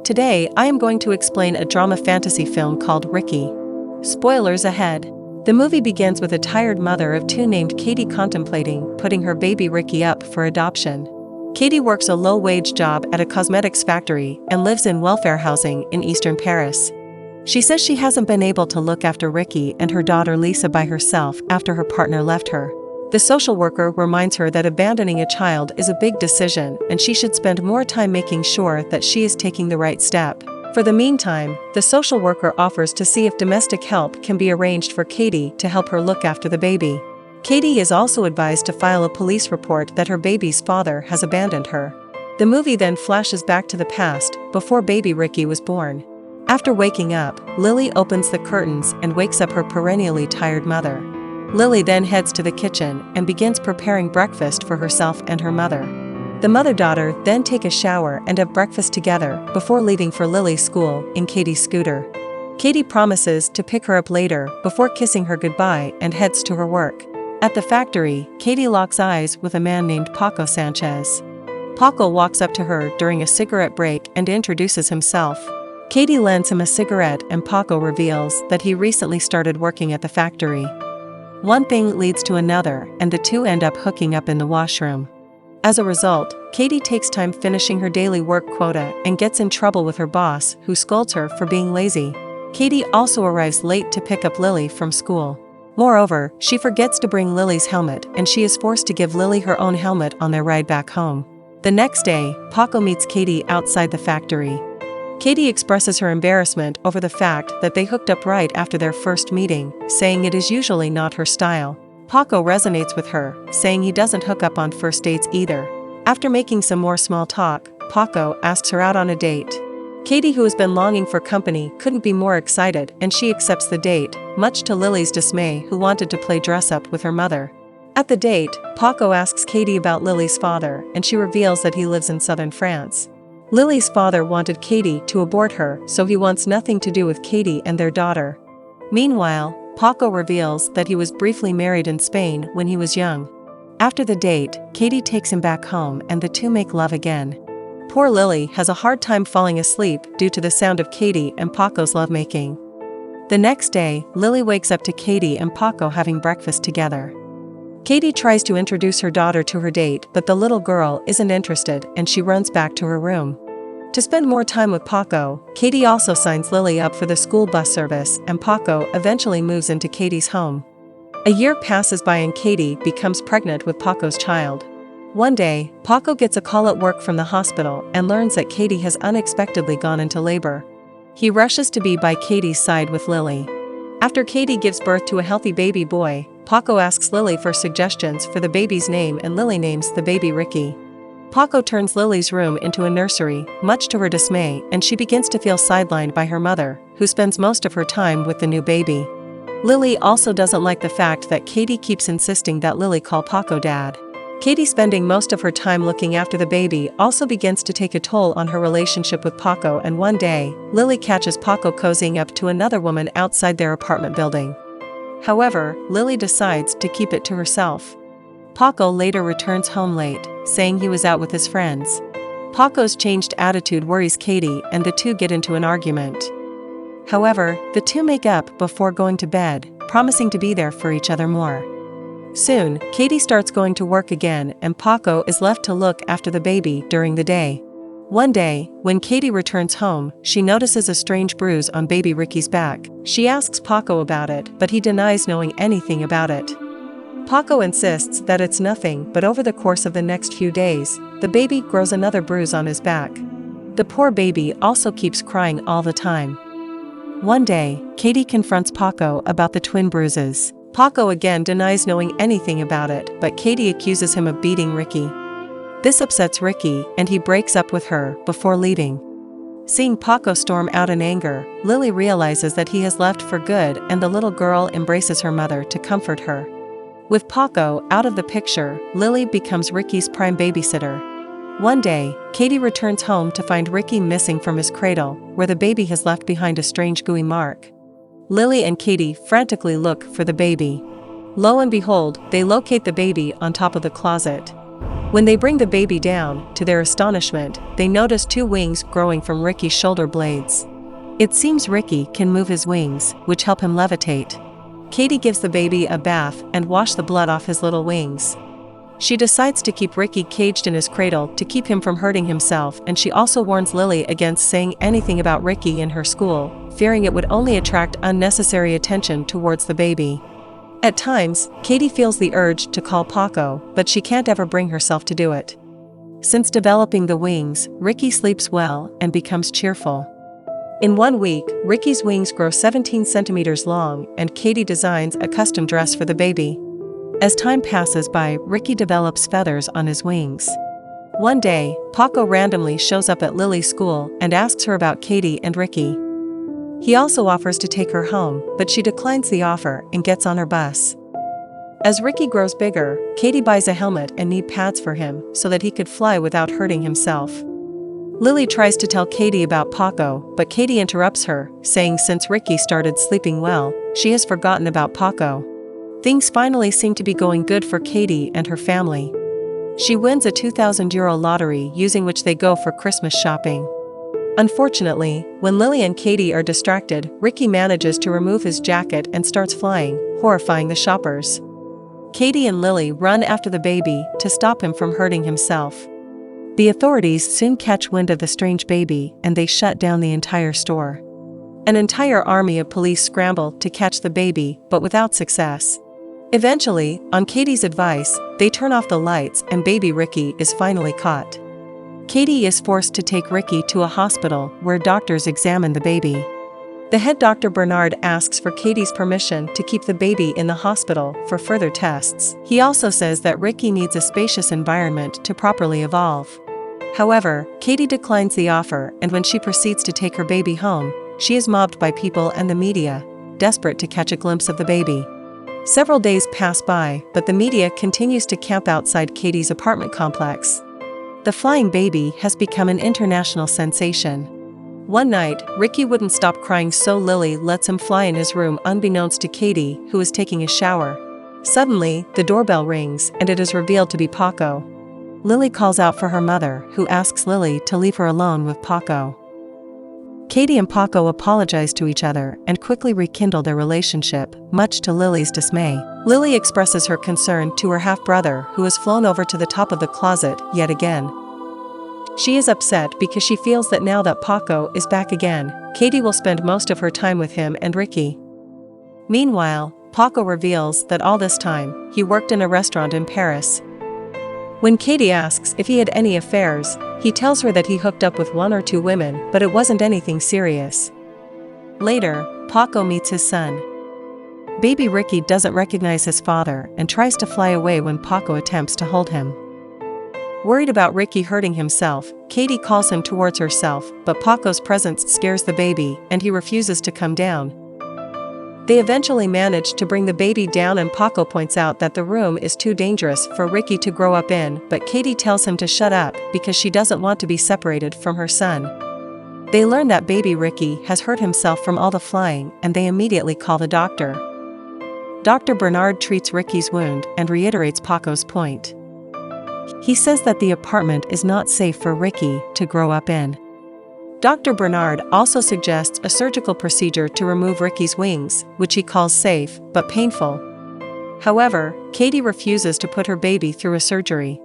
Today, I am going to explain a drama fantasy film called Ricky. Spoilers ahead. The movie begins with a tired mother of two named Katie contemplating putting her baby Ricky up for adoption. Katie works a low-wage job at a cosmetics factory and lives in welfare housing in eastern Paris. She says she hasn't been able to look after Ricky and her daughter Lisa by herself after her partner left her. The social worker reminds her that abandoning a child is a big decision and she should spend more time making sure that she is taking the right step. For the meantime, the social worker offers to see if domestic help can be arranged for Katie to help her look after the baby. Katie is also advised to file a police report that her baby's father has abandoned her. The movie then flashes back to the past, before baby Ricky was born. After waking up, Lily opens the curtains and wakes up her perennially tired mother. Lily then heads to the kitchen and begins preparing breakfast for herself and her mother. The mother-daughter then take a shower and have breakfast together before leaving for Lily's school in Katie's scooter. Katie promises to pick her up later before kissing her goodbye and heads to her work. At the factory, Katie locks eyes with a man named Paco Sanchez. Paco walks up to her during a cigarette break and introduces himself. Katie lends him a cigarette and Paco reveals that he recently started working at the factory. One thing leads to another and the two end up hooking up in the washroom. As a result, Katie takes time finishing her daily work quota and gets in trouble with her boss, who scolds her for being lazy. Katie also arrives late to pick up Lily from school. Moreover, she forgets to bring Lily's helmet and she is forced to give Lily her own helmet on their ride back home. The next day, Paco meets Katie outside the factory. Katie expresses her embarrassment over the fact that they hooked up right after their first meeting, saying it is usually not her style. Paco resonates with her, saying he doesn't hook up on first dates either. After making some more small talk, Paco asks her out on a date. Katie, who has been longing for company, couldn't be more excited and she accepts the date, much to Lily's dismay, who wanted to play dress-up with her mother. At the date, Paco asks Katie about Lily's father and she reveals that he lives in southern France. Lily's father wanted Katie to abort her, so he wants nothing to do with Katie and their daughter. Meanwhile, Paco reveals that he was briefly married in Spain when he was young. After the date, Katie takes him back home and the two make love again. Poor Lily has a hard time falling asleep due to the sound of Katie and Paco's lovemaking. The next day, Lily wakes up to Katie and Paco having breakfast together. Katie tries to introduce her daughter to her date, but the little girl isn't interested and she runs back to her room. To spend more time with Paco, Katie also signs Lily up for the school bus service and Paco eventually moves into Katie's home. A year passes by and Katie becomes pregnant with Paco's child. One day, Paco gets a call at work from the hospital and learns that Katie has unexpectedly gone into labor. He rushes to be by Katie's side with Lily. After Katie gives birth to a healthy baby boy, Paco asks Lily for suggestions for the baby's name and Lily names the baby Ricky. Paco turns Lily's room into a nursery, much to her dismay, and she begins to feel sidelined by her mother, who spends most of her time with the new baby. Lily also doesn't like the fact that Katie keeps insisting that Lily call Paco dad. Katie, spending most of her time looking after the baby, also begins to take a toll on her relationship with Paco, and one day, Lily catches Paco cozying up to another woman outside their apartment building. However, Lily decides to keep it to herself. Paco later returns home late, saying he was out with his friends. Paco's changed attitude worries Katie and the two get into an argument. However, the two make up before going to bed, promising to be there for each other more. Soon, Katie starts going to work again and Paco is left to look after the baby during the day. One day, when Katie returns home, she notices a strange bruise on baby Ricky's back. She asks Paco about it, but he denies knowing anything about it. Paco insists that it's nothing, but over the course of the next few days, the baby grows another bruise on his back. The poor baby also keeps crying all the time. One day, Katie confronts Paco about the twin bruises. Paco again denies knowing anything about it, but Katie accuses him of beating Ricky. This upsets Ricky and he breaks up with her before leaving. Seeing Paco storm out in anger, Lily realizes that he has left for good and the little girl embraces her mother to comfort her. With Paco out of the picture, Lily becomes Ricky's prime babysitter. One day, Katie returns home to find Ricky missing from his cradle, where the baby has left behind a strange gooey mark. Lily and Katie frantically look for the baby. Lo and behold, they locate the baby on top of the closet. When they bring the baby down, to their astonishment, they notice two wings growing from Ricky's shoulder blades. It seems Ricky can move his wings, which help him levitate. Katie gives the baby a bath and washes the blood off his little wings. She decides to keep Ricky caged in his cradle to keep him from hurting himself, and she also warns Lily against saying anything about Ricky in her school, fearing it would only attract unnecessary attention towards the baby. At times, Katie feels the urge to call Paco, but she can't ever bring herself to do it. Since developing the wings, Ricky sleeps well and becomes cheerful. In 1 week, Ricky's wings grow 17 centimeters long, and Katie designs a custom dress for the baby. As time passes by, Ricky develops feathers on his wings. One day, Paco randomly shows up at Lily's school and asks her about Katie and Ricky. He also offers to take her home, but she declines the offer and gets on her bus. As Ricky grows bigger, Katie buys a helmet and knee pads for him so that he could fly without hurting himself. Lily tries to tell Katie about Paco, but Katie interrupts her, saying since Ricky started sleeping well, she has forgotten about Paco. Things finally seem to be going good for Katie and her family. She wins a €2,000 lottery, using which they go for Christmas shopping. Unfortunately, when Lily and Katie are distracted, Ricky manages to remove his jacket and starts flying, horrifying the shoppers. Katie and Lily run after the baby to stop him from hurting himself. The authorities soon catch wind of the strange baby and they shut down the entire store. An entire army of police scramble to catch the baby, but without success. Eventually, on Katie's advice, they turn off the lights and baby Ricky is finally caught. Katie is forced to take Ricky to a hospital where doctors examine the baby. The head doctor Bernard asks for Katie's permission to keep the baby in the hospital for further tests. He also says that Ricky needs a spacious environment to properly evolve. However, Katie declines the offer, and when she proceeds to take her baby home, she is mobbed by people and the media, desperate to catch a glimpse of the baby. Several days pass by, but the media continues to camp outside Katie's apartment complex. The flying baby has become an international sensation. One night, Ricky wouldn't stop crying, so Lily lets him fly in his room unbeknownst to Katie, who is taking a shower. Suddenly, the doorbell rings and it is revealed to be Paco. Lily calls out for her mother, who asks Lily to leave her alone with Paco. Katie and Paco apologize to each other and quickly rekindle their relationship, much to Lily's dismay. Lily expresses her concern to her half-brother, who has flown over to the top of the closet yet again. She is upset because she feels that now that Paco is back again, Katie will spend most of her time with him and Ricky. Meanwhile, Paco reveals that all this time, he worked in a restaurant in Paris. When Katie asks if he had any affairs, he tells her that he hooked up with 1 or 2 women, but it wasn't anything serious. Later, Paco meets his son. Baby Ricky doesn't recognize his father and tries to fly away when Paco attempts to hold him. Worried about Ricky hurting himself, Katie calls him towards herself, but Paco's presence scares the baby and he refuses to come down. They eventually manage to bring the baby down, and Paco points out that the room is too dangerous for Ricky to grow up in, but Katie tells him to shut up because she doesn't want to be separated from her son. They learn that baby Ricky has hurt himself from all the flying, and they immediately call the doctor. Dr. Bernard treats Ricky's wound and reiterates Paco's point. He says that the apartment is not safe for Ricky to grow up in. Dr. Bernard also suggests a surgical procedure to remove Ricky's wings, which he calls safe, but painful. However, Katie refuses to put her baby through a surgery.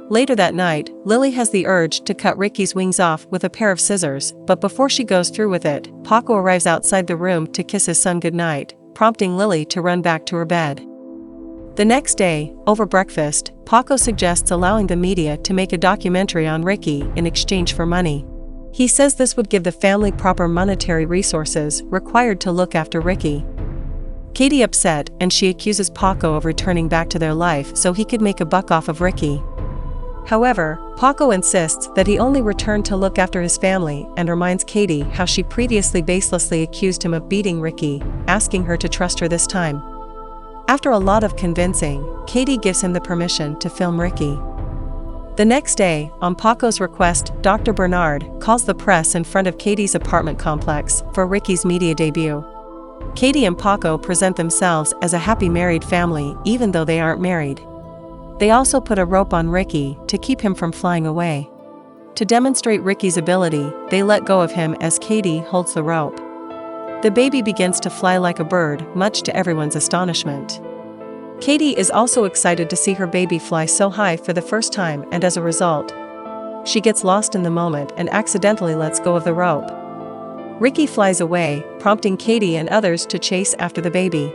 Later that night, Lily has the urge to cut Ricky's wings off with a pair of scissors, but before she goes through with it, Paco arrives outside the room to kiss his son goodnight, prompting Lily to run back to her bed. The next day, over breakfast, Paco suggests allowing the media to make a documentary on Ricky in exchange for money. He says this would give the family proper monetary resources required to look after Ricky. Katie upset, and she accuses Paco of returning back to their life so he could make a buck off of Ricky. However, Paco insists that he only returned to look after his family and reminds Katie how she previously baselessly accused him of beating Ricky, asking her to trust her this time. After a lot of convincing, Katie gives him the permission to film Ricky. The next day, on Paco's request, Dr. Bernard calls the press in front of Katie's apartment complex for Ricky's media debut. Katie and Paco present themselves as a happy married family even though they aren't married. They also put a rope on Ricky to keep him from flying away. To demonstrate Ricky's ability, they let go of him as Katie holds the rope. The baby begins to fly like a bird, much to everyone's astonishment. Katie is also excited to see her baby fly so high for the first time, and as a result, she gets lost in the moment and accidentally lets go of the rope. Ricky flies away, prompting Katie and others to chase after the baby.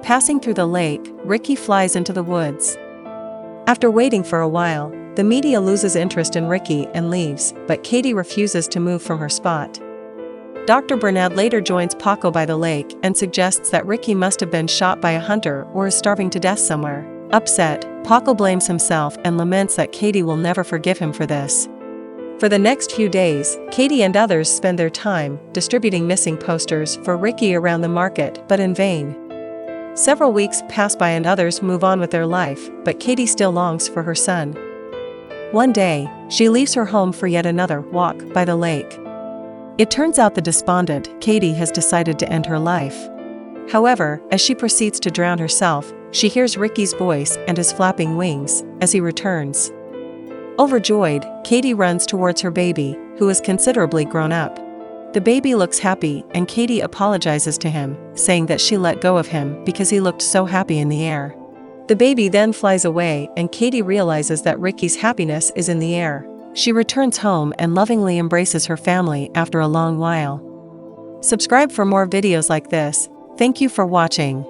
Passing through the lake, Ricky flies into the woods. After waiting for a while, the media loses interest in Ricky and leaves, but Katie refuses to move from her spot. Dr. Bernard later joins Paco by the lake and suggests that Ricky must have been shot by a hunter or is starving to death somewhere. Upset, Paco blames himself and laments that Katie will never forgive him for this. For the next few days, Katie and others spend their time distributing missing posters for Ricky around the market, but in vain. Several weeks pass by and others move on with their life, but Katie still longs for her son. One day, she leaves her home for yet another walk by the lake. It turns out the despondent Katie has decided to end her life. However, as she proceeds to drown herself, she hears Ricky's voice and his flapping wings as he returns. Overjoyed, Katie runs towards her baby, who is considerably grown up. The baby looks happy and Katie apologizes to him, saying that she let go of him because he looked so happy in the air. The baby then flies away and Katie realizes that Ricky's happiness is in the air. She returns home and lovingly embraces her family after a long while. Subscribe for more videos like this. Thank you for watching.